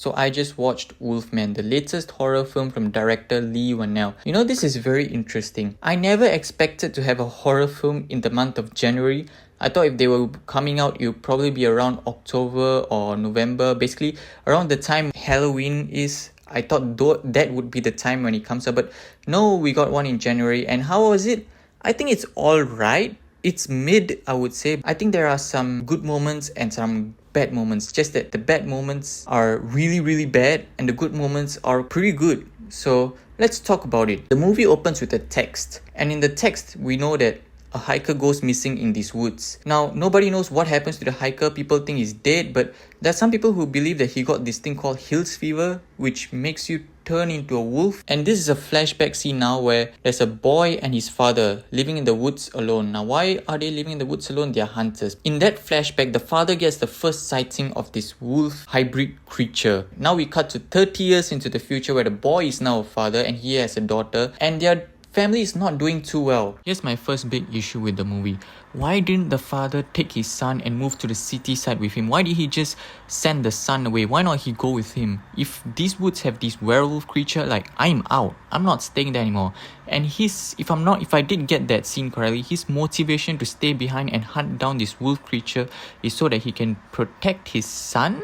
So I just watched Wolfman, the latest horror film from director Leigh Whannell. You know, this is very interesting. I never expected to have a horror film in the month of January. I thought if they were coming out, it would probably be around October or November. Basically, around the time Halloween is. I thought that would be the time when it comes out. But no, we got one in January. And how was it? I think it's alright. It's mid, I would say. I think there are some good moments and some bad moments. Just that the bad moments are really, really bad and the good moments are pretty good. So let's talk about it. The movie opens with a text. And in the text, we know that a hiker goes missing in these woods. Now, nobody knows what happens to the hiker. People think he's dead, but there are some people who believe that he got this thing called Hill's fever, which makes you turn into a wolf. And this is a flashback scene now where there's a boy and his father living in the woods alone. Now, why are they living in the woods alone? They are hunters. In that flashback, the father gets the first sighting of this wolf hybrid creature. Now we cut to 30 years into the future where the boy is now a father and he has a daughter, and their family is not doing too well. Here's my first big issue with the movie. Why didn't the father take his son and move to the city side with him? Why did he just send the son away? Why not he go with him? If these woods have this werewolf creature, like, I'm out. I'm not staying there anymore. And if I did get that scene correctly, his motivation to stay behind and hunt down this wolf creature is so that he can protect his son?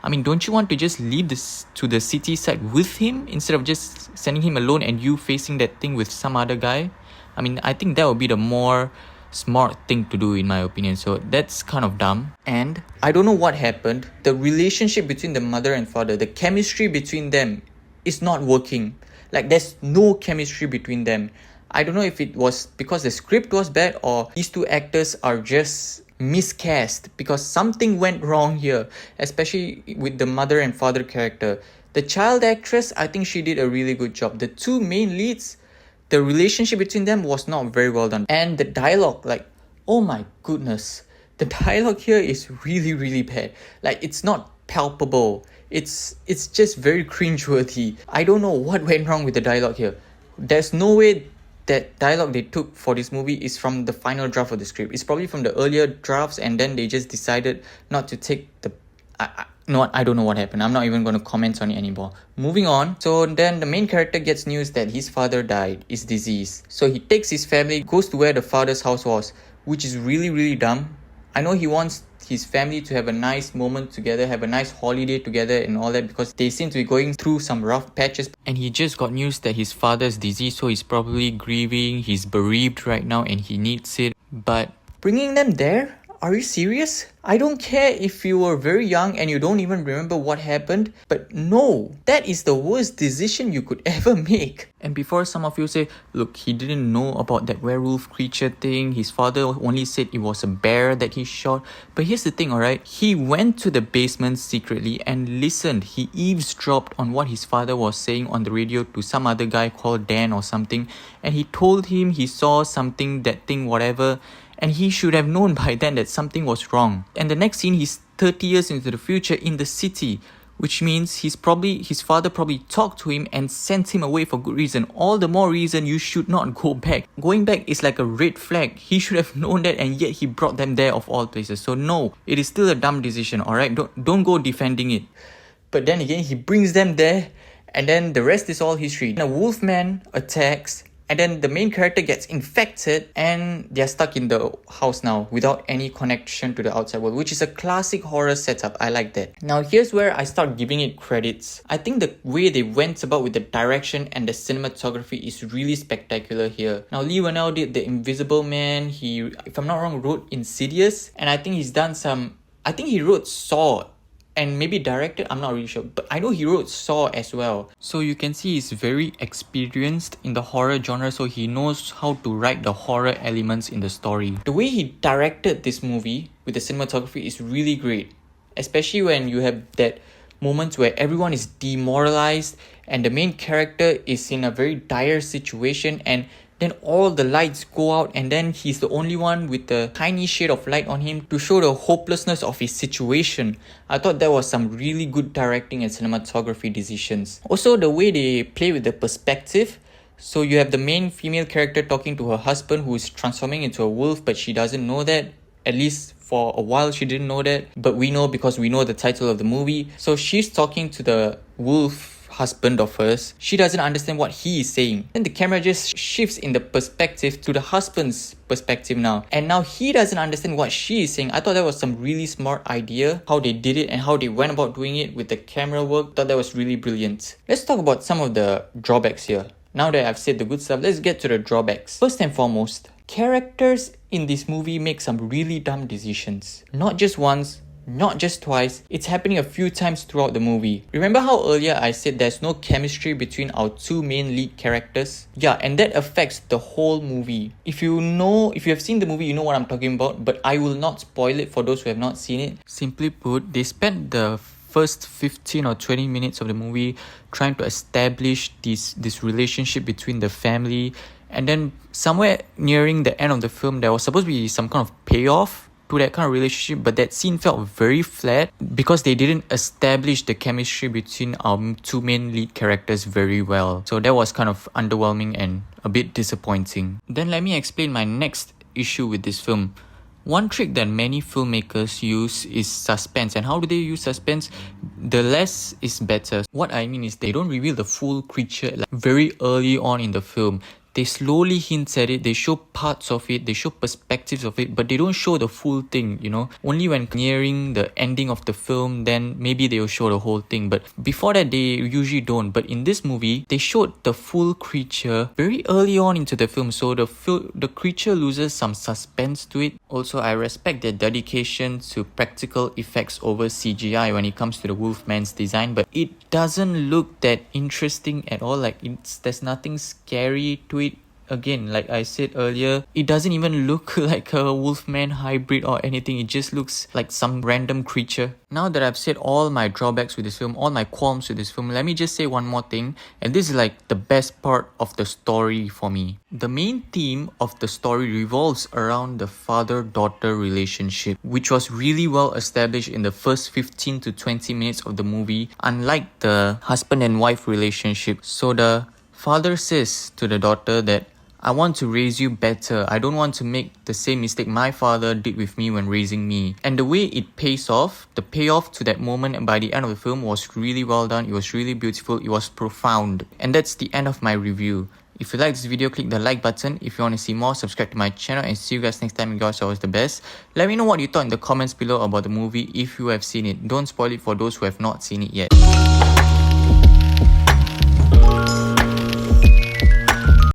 I mean, don't you want to just leave this to the city side with him instead of just sending him alone and you facing that thing with some other guy? I mean, I think that would be the more smart thing to do in my opinion. So that's kind of dumb. And I don't know what happened. The relationship between the mother and father, the chemistry between them is not working. Like, there's no chemistry between them. I don't know if it was because the script was bad or these two actors are just miscast, because something went wrong here, especially with the mother and father character. The child actress, I think she did a really good job. The two main leads, the relationship between them was not very well done. And the dialogue, like, oh my goodness, the dialogue here is really, really bad. Like, it's not palpable. It's just very cringeworthy. I don't know what went wrong with the dialogue here. There's no way that dialogue they took for this movie is from the final draft of the script. It's probably from the earlier drafts, and then they just decided not to take the... I don't know what happened. I'm not even going to comment on it anymore. Moving on. So then the main character gets news that his father died, is diseased. So he takes his family, goes to where the father's house was, which is really, really dumb. I know he wants his family to have a nice moment together, have a nice holiday together and all that, because they seem to be going through some rough patches. And he just got news that his father's diseased, so he's probably grieving, he's bereaved right now and he needs it. But bringing them there? Are you serious? I don't care if you were very young and you don't even remember what happened, but no, that is the worst decision you could ever make. And before some of you say, look, he didn't know about that werewolf creature thing, his father only said it was a bear that he shot. But here's the thing, alright? He went to the basement secretly and listened. He eavesdropped on what his father was saying on the radio to some other guy called Dan or something, and he told him he saw something, that thing, whatever. And he should have known by then that something was wrong. And the next scene, he's 30 years into the future in the city, which means his father probably talked to him and sent him away for good reason. All the more reason you should not go back. Going back is like a red flag. He should have known that, and yet he brought them there of all places. So no, it is still a dumb decision, alright? Don't go defending it. But then again, he brings them there, and then the rest is all history. And a wolfman attacks, and then the main character gets infected and they're stuck in the house now without any connection to the outside world, which is a classic horror setup. I like that. Now here's where I start giving it credits. I think the way they went about with the direction and the cinematography is really spectacular here. Now Leigh Whannell did The Invisible Man. He, if I'm not wrong, wrote Insidious, and I think he's done I think he wrote Saw and maybe directed, I'm not really sure, but I know he wrote Saw as well. So you can see he's very experienced in the horror genre, so he knows how to write the horror elements in the story. The way he directed this movie with the cinematography is really great, especially when you have that moments where everyone is demoralized and the main character is in a very dire situation, and then all the lights go out and then he's the only one with the tiny shade of light on him to show the hopelessness of his situation. I thought that was some really good directing and cinematography decisions. Also, the way they play with the perspective. So you have the main female character talking to her husband who is transforming into a wolf, but she doesn't know that, at least For a while, she didn't know that, but we know because we know the title of the movie. So she's talking to the wolf husband of hers. She doesn't understand what he is saying. Then the camera just shifts in the perspective to the husband's perspective now. And now he doesn't understand what she is saying. I thought that was some really smart idea, how they did it and how they went about doing it with the camera work. Thought that was really brilliant. Let's talk about some of the drawbacks here. Now that I've said the good stuff, let's get to the drawbacks. First and foremost, characters in this movie make some really dumb decisions. Not just once, not just twice, it's happening a few times throughout the movie. Remember how earlier I said there's no chemistry between our two main lead characters? Yeah, and that affects the whole movie. If you have seen the movie, you know what I'm talking about, but I will not spoil it for those who have not seen it. Simply put, they spent the first 15 or 20 minutes of the movie trying to establish this relationship between the family, and then somewhere nearing the end of the film there was supposed to be some kind of payoff to that kind of relationship, but that scene felt very flat because they didn't establish the chemistry between our two main lead characters very well. So that was kind of underwhelming and a bit disappointing. Then let me explain my next issue with this film. One trick that many filmmakers use is suspense. And how do they use suspense? The less is better. What I mean is they don't reveal the full creature very early on in the film. They slowly hint at it, they show parts of it, they show perspectives of it, but they don't show the full thing, you know. Only when nearing the ending of the film, then maybe they will show the whole thing. But before that, they usually don't. But in this movie, they showed the full creature very early on into the film. So the creature loses some suspense to it. Also, I respect their dedication to practical effects over CGI when it comes to the Wolfman's design. But it doesn't look that interesting at all. Like, there's nothing scary to it. Again, like I said earlier, it doesn't even look like a Wolfman hybrid or anything. It just looks like some random creature. Now that I've said all my drawbacks with this film, all my qualms with this film, let me just say one more thing. And this is like the best part of the story for me. The main theme of the story revolves around the father-daughter relationship, which was really well established in the first 15 to 20 minutes of the movie, unlike the husband and wife relationship. So the father says to the daughter that, I want to raise you better. I don't want to make the same mistake my father did with me when raising me. And the way it pays off, the payoff to that moment and by the end of the film was really well done. It was really beautiful. It was profound. And that's the end of my review. If you like this video, click the like button. If you want to see more, subscribe to my channel, and see you guys next time. You guys are always the best. Let me know what you thought in the comments below about the movie if you have seen it. Don't spoil it for those who have not seen it yet.